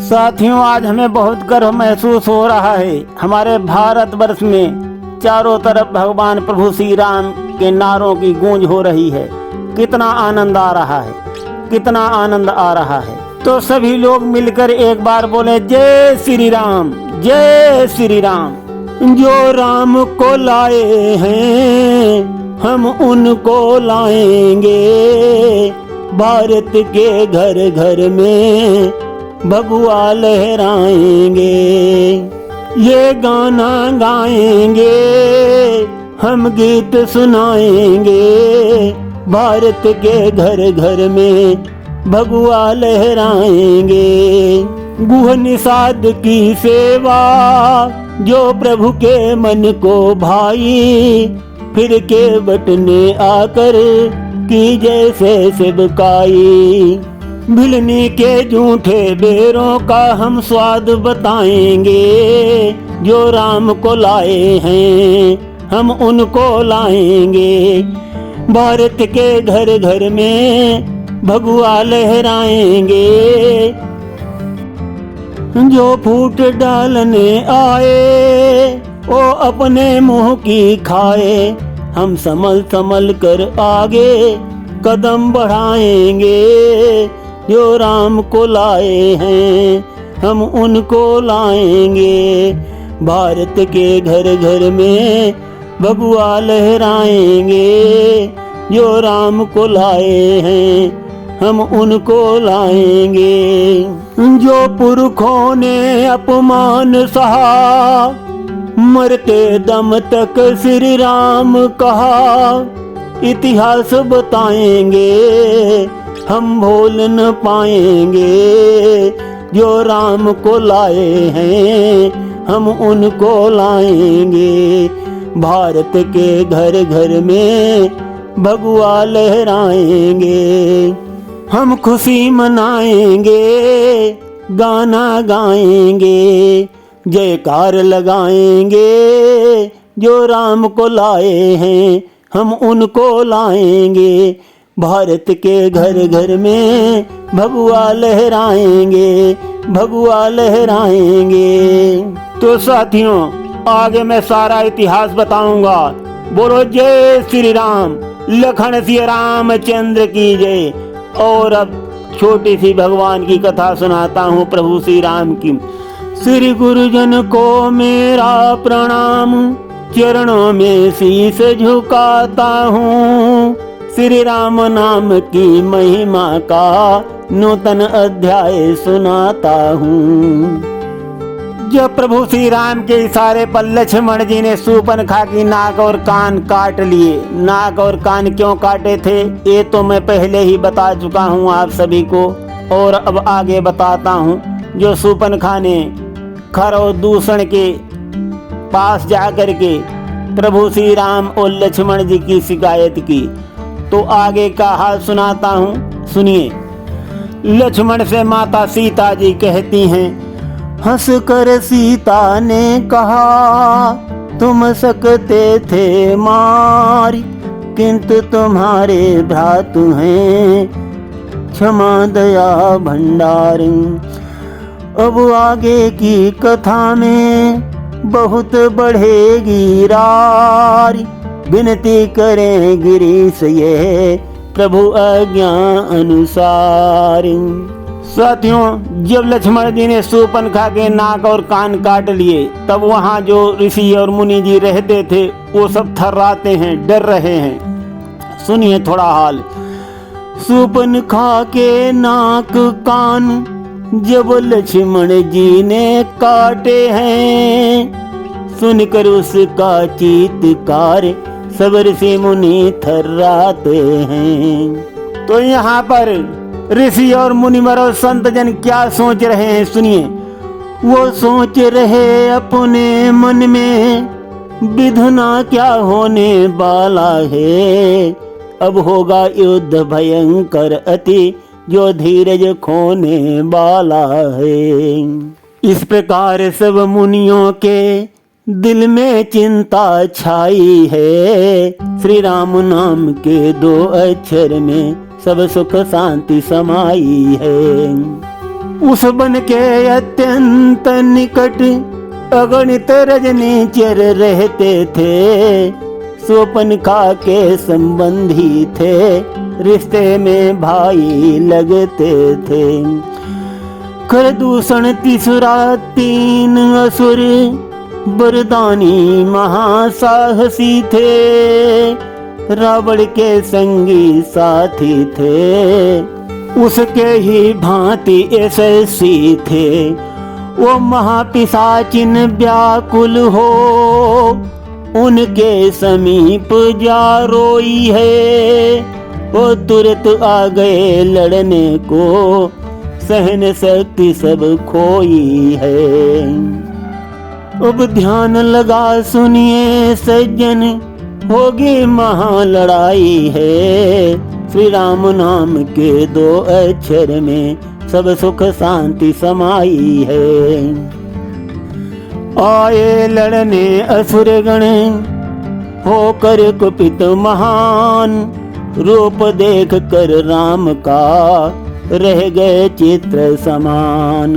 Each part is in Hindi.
साथियों, आज हमें बहुत गर्व महसूस हो रहा है। हमारे भारतवर्ष में चारों तरफ भगवान प्रभु श्री राम के नारों की गूंज हो रही है। कितना आनंद आ रहा है, कितना आनंद आ रहा है। तो सभी लोग मिलकर एक बार बोले, जय श्री राम, जय श्री राम। जो राम को लाए हैं हम उनको लाएंगे, भारत के घर घर में भगवा लहराएंगे। ये गाना गाएंगे, हम गीत सुनाएंगे, भारत के घर घर में भगवा लहराएंगे। गुह निषाद की सेवा जो प्रभु के मन को भाई, फिर के बटने आकर की जैसे सेवकाई। भिलनी के जूठे बेरों का हम स्वाद बताएंगे, जो राम को लाए हैं हम उनको लाएंगे। भारत के घर घर में भगवा लहराएंगे। जो फूट डालने आए वो अपने मुंह की खाए, हम संभल संभल कर आगे कदम बढ़ाएंगे। जो राम को लाए हैं हम उनको लाएंगे, भारत के घर घर में भगवा लहराएंगे। जो राम को लाए हैं हम उनको लाएंगे। जो पुरखों ने अपमान सहा, मरते दम तक श्री राम कहा, इतिहास बताएंगे हम भूल न पाएंगे। जो राम को लाए हैं हम उनको लाएंगे, भारत के घर घर में भगवा लहराएंगे। हम खुशी मनाएंगे, गाना गाएंगे, जयकार लगाएंगे। जो राम को लाए हैं हम उनको लाएंगे, भारत के घर घर में भगवा लहराएंगे, भगवा लहराएंगे। तो साथियों, आगे मैं सारा इतिहास बताऊंगा। बोलो जय श्री राम, लखन सिया रामचंद्र की जय। और अब छोटी सी भगवान की कथा सुनाता हूँ प्रभु श्री राम की। श्री गुरुजन को मेरा प्रणाम, चरणों में शीश झुकाता हूँ। श्री राम नाम की महिमा का नूतन अध्याय सुनाता हूँ। जब प्रभु श्री राम के इशारे पर लक्ष्मण जी ने शूर्पणखा की नाक और कान काट लिए। नाक और कान क्यों काटे थे ये तो मैं पहले ही बता चुका हूँ आप सभी को, और अब आगे बताता हूँ। जो शूर्पणखा ने खर और दूषण के पास जाकर के प्रभु श्री राम और लक्ष्मण जी की शिकायत की, तो आगे का हाल सुनाता हूँ, सुनिए। लक्ष्मण से माता सीता जी कहती हैं, हंस कर सीता ने कहा, तुम सकते थे मार, किंतु तुम्हारे भ्रातु हैं क्षमा दया भंडार। अब आगे की कथा में बहुत बढ़ेगी रार, विनती करें गिरीश ये प्रभु आज्ञा अनुसार। साथियों, जब लक्ष्मण जी ने शूर्पणखा के नाक और कान काट लिए, तब वहाँ जो ऋषि और मुनि जी रहते थे वो सब थर्राते हैं, डर रहे हैं। सुनिए थोड़ा हाल। शूर्पणखा के नाक कान जब लक्ष्मण जी ने काटे हैं, सुनकर उसका चीत्कार सब ऋषि मुनि थर्राते हैं। तो यहाँ पर ऋषि और मुनिवर और संत जन क्या सोच रहे हैं, सुनिए। वो सोच रहे अपने मन में, विधना क्या होने वाला है। अब होगा युद्ध भयंकर अति, जो धीरज खोने वाला है। इस प्रकार सब मुनियों के दिल में चिंता छाई है। श्री राम नाम के 2 अक्षर में सब सुख शांति समाई है। उस बन के अत्यंत निकट अगणित रजनीचर रहते थे। स्वपन का के संबंधी थे, रिश्ते में भाई लगते थे। खरदूषण तीसरा 3 असुर बरदानी महासाहसी थे। रावण के संगी साथी थे, उसके ही भांति यशस्वी थे। वो महापिशाचिन व्याकुल हो, उनके समीप जा रोई है। वो तुरंत आ गए लड़ने को, सहन शक्ति सब खोई है। अब ध्यान लगा सुनिए सज्जन, होगी महा लड़ाई है। श्री राम नाम के 2 अक्षर में सब सुख शांति समाई है। आए लड़ने असुर गण, होकर कुपित महान। रूप देख कर राम का रह गए चित्र समान।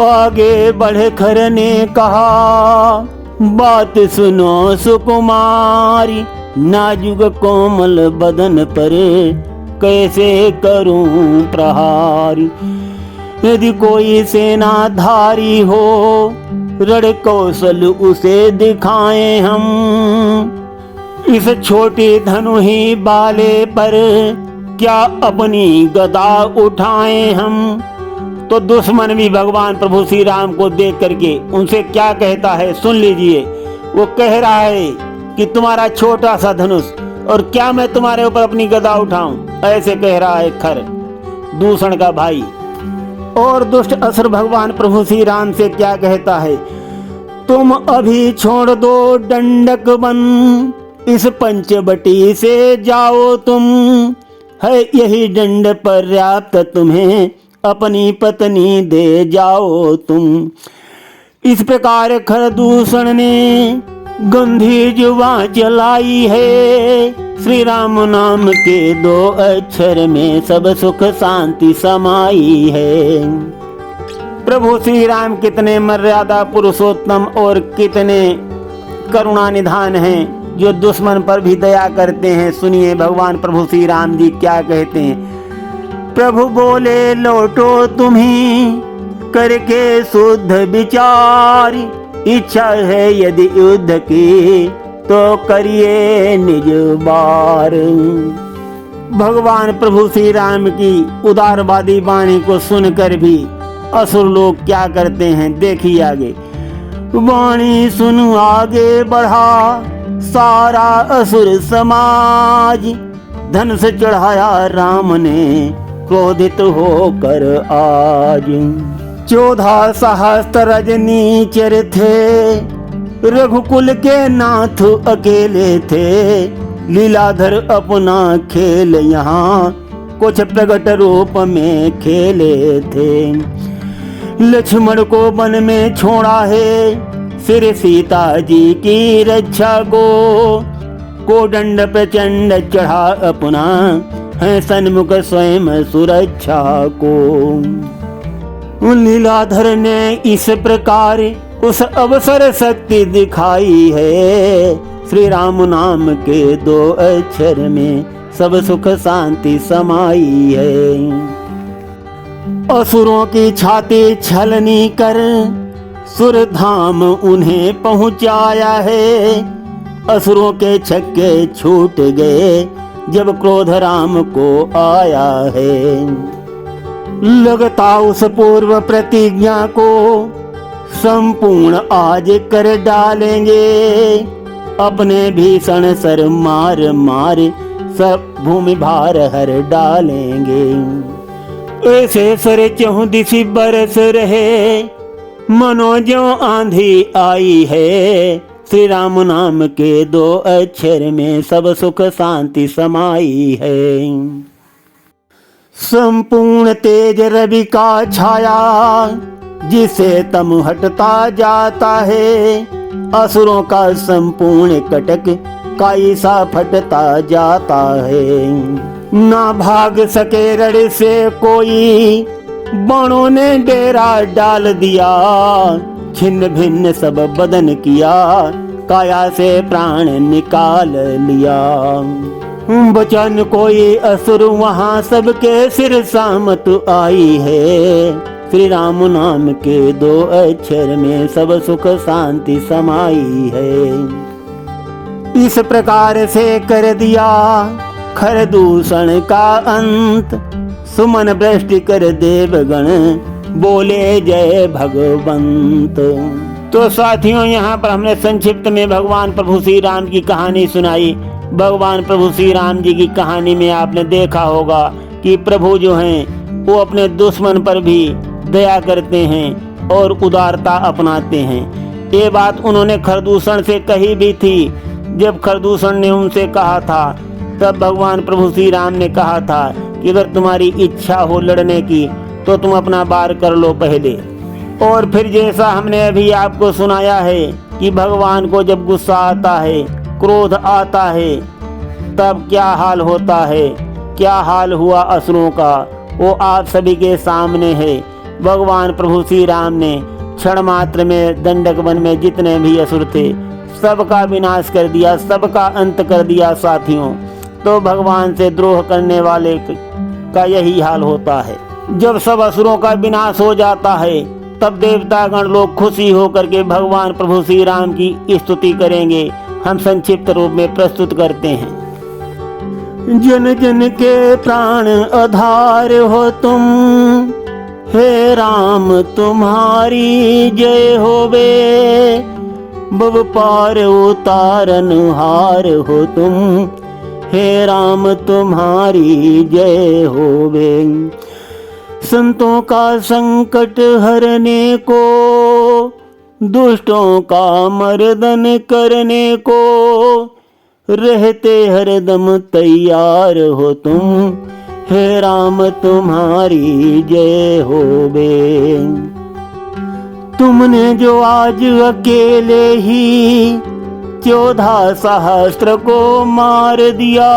आगे बढ़कर ने कहा, बात सुनो सुकुमारी। नाजुक कोमल बदन पर कैसे करूं प्रहार। यदि कोई सेनाधारी हो, रण कौशल उसे दिखाएं हम। इस छोटी धनु ही बाले पर क्या अपनी गदा उठाएं हम। तो दुश्मन भी भगवान प्रभु श्री राम को देख करके उनसे क्या कहता है सुन लीजिए। वो कह रहा है कि तुम्हारा छोटा सा धनुष, और क्या मैं तुम्हारे ऊपर अपनी गदा उठाऊं, ऐसे कह रहा है खर, दूषण का भाई। और दुष्ट असुर भगवान प्रभु श्री राम से क्या कहता है, तुम अभी छोड़ दो दंडक बन, इस पंचवटी से जाओ तुम। है यही दंड पर्याप्त तुम्हें, अपनी पत्नी दे जाओ तुम। इस प्रकार खरदूषण ने गंभीर जुबान चलाई है। श्री राम नाम के 2 अक्षर में सब सुख शांति समाई है। प्रभु श्री राम कितने मर्यादा पुरुषोत्तम और कितने करुणा निधान हैं, जो दुश्मन पर भी दया करते हैं। सुनिए भगवान प्रभु श्री राम जी क्या कहते हैं। प्रभु बोले लौटो तुम्हीं करके शुद्ध विचार। इच्छा है यदि युद्ध की तो करिए निज बार। भगवान प्रभु श्री राम की उदारवादी वाणी को सुनकर भी असुर लोग क्या करते हैं, देखिए आगे। वाणी सुन आगे बढ़ा सारा असुर समाज। धन से चढ़ाया राम ने क्रोधित होकर आज। 14 सहस्त्र रजनीचर थे, रघुकुल के नाथ अकेले थे। लीलाधर अपना खेल यहाँ कुछ प्रकट रूप में खेले थे। लक्ष्मण को वन में छोड़ा है, सिर सीता जी की रक्षा को दंड प्रचंड चढ़ा अपना है सन्मुख स्वयं सुरक्षा को। लीलाधर ने इस प्रकार उस अवसर शक्ति दिखाई है। श्री राम नाम के 2 अक्षर में सब सुख शांति समाई है। असुरों की छाती छलनी कर सुर धाम उन्हें पहुंचाया है। असुरों के छक्के छूट गए जब क्रोध राम को आया है। लगता उस पूर्व प्रतिज्ञा को संपूर्ण आज कर डालेंगे। अपने भीषण सर मार मार सब भूमि भार हर डालेंगे। ऐसे सर चहुदिशी बरस रहे, मनोजो आंधी आई है। श्री राम नाम के 2 अक्षर में सब सुख शांति समाई है। संपूर्ण तेज रवि का छाया जिसे तम हटता जाता है। असुरों का संपूर्ण कटक काई सा फटता जाता है। ना भाग सके रण से कोई, बाणों ने डेरा डाल दिया, छिन्न भिन्न सब बदन किया, काया से प्राण निकाल लिया। बचन कोई असुर वहाँ सबके सिर सामत आई है, श्री राम नाम के 2 अक्षर में सब सुख शांति समाई है। इस प्रकार से कर दिया खरदूषण का अंत, सुमन वृष्टि कर देवगण बोले जय भगवंत। तो साथियों, यहाँ पर हमने संक्षिप्त में भगवान प्रभु श्री राम की कहानी सुनाई। भगवान प्रभु श्री राम जी की कहानी में आपने देखा होगा कि प्रभु जो हैं वो अपने दुश्मन पर भी दया करते हैं और उदारता अपनाते हैं। ये बात उन्होंने खरदूषण से कही भी थी। जब खरदूषण ने उनसे कहा था तब भगवान प्रभु श्री राम ने कहा था कि अगर तुम्हारी इच्छा हो लड़ने की तो तुम अपना वार कर लो पहले। और फिर जैसा हमने अभी आपको सुनाया है कि भगवान को जब गुस्सा आता है, क्रोध आता है, तब क्या हाल होता है, क्या हाल हुआ असुरों का, वो आप सभी के सामने है। भगवान प्रभु श्री राम ने क्षण मात्र में दंडक वन में जितने भी असुर थे सबका विनाश कर दिया, सबका अंत कर दिया साथियों। तो भगवान से द्रोह करने वाले का यही हाल होता है। जब सब असुरों का विनाश हो जाता है तब देवतागण लोग खुशी होकर के भगवान प्रभु श्री राम की स्तुति करेंगे। हम संक्षिप्त रूप में प्रस्तुत करते हैं। जन जन के प्राण आधार हो तुम, हे राम तुम्हारी जय होवे, भव पार उतारन हार हो तुम, हे राम तुम्हारी जय होवे। संतों का संकट हरने को, दुष्टों का मर्दन करने को, रहते हरदम तैयार हो तुम, हे राम तुम्हारी जय होवे। तुमने जो आज अकेले ही 14 सहस्त्र को मार दिया,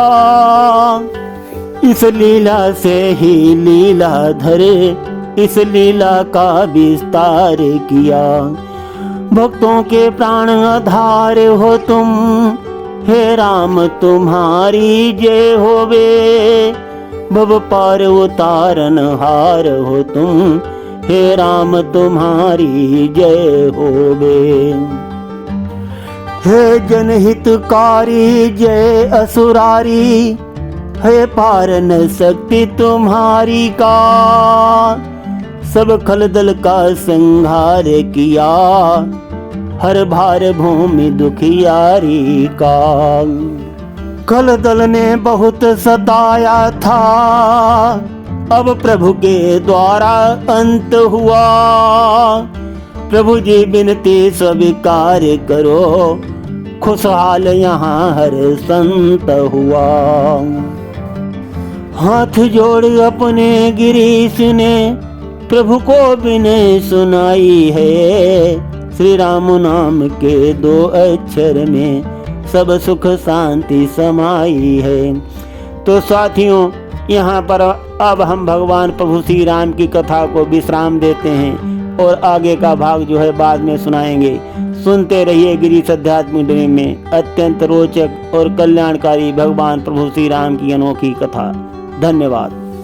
इस लीला से ही लीला धरे, इस लीला का विस्तार किया। भक्तों के प्राण आधार हो तुम, हे राम तुम्हारी जय होवे, भव पार उतारन हार हो तुम, हे राम तुम्हारी जय होवे। हे जनहितकारी जय असुरारी, है पार न शक्ति तुम्हारी का, सब खलदल का संहार किया, हर भार भूमि दुखियारी का। खलदल ने बहुत सताया था, अब प्रभु के द्वारा अंत हुआ, प्रभु जी विनती स्वीकार करो, खुशहाल यहाँ हर संत हुआ। हाथ जोड़ अपने गिरीश ने प्रभु को विनय सुनाई है, श्री राम नाम के 2 अक्षर में सब सुख शांति समाई है। तो साथियों, यहाँ पर अब हम भगवान प्रभु श्री राम की कथा को विश्राम देते हैं और आगे का भाग जो है बाद में सुनाएंगे। सुनते रहिए गिरीश अध्यात्म ड्रीम में अत्यंत रोचक और कल्याणकारी भगवान प्रभु श्री राम की अनोखी कथा। धन्यवाद।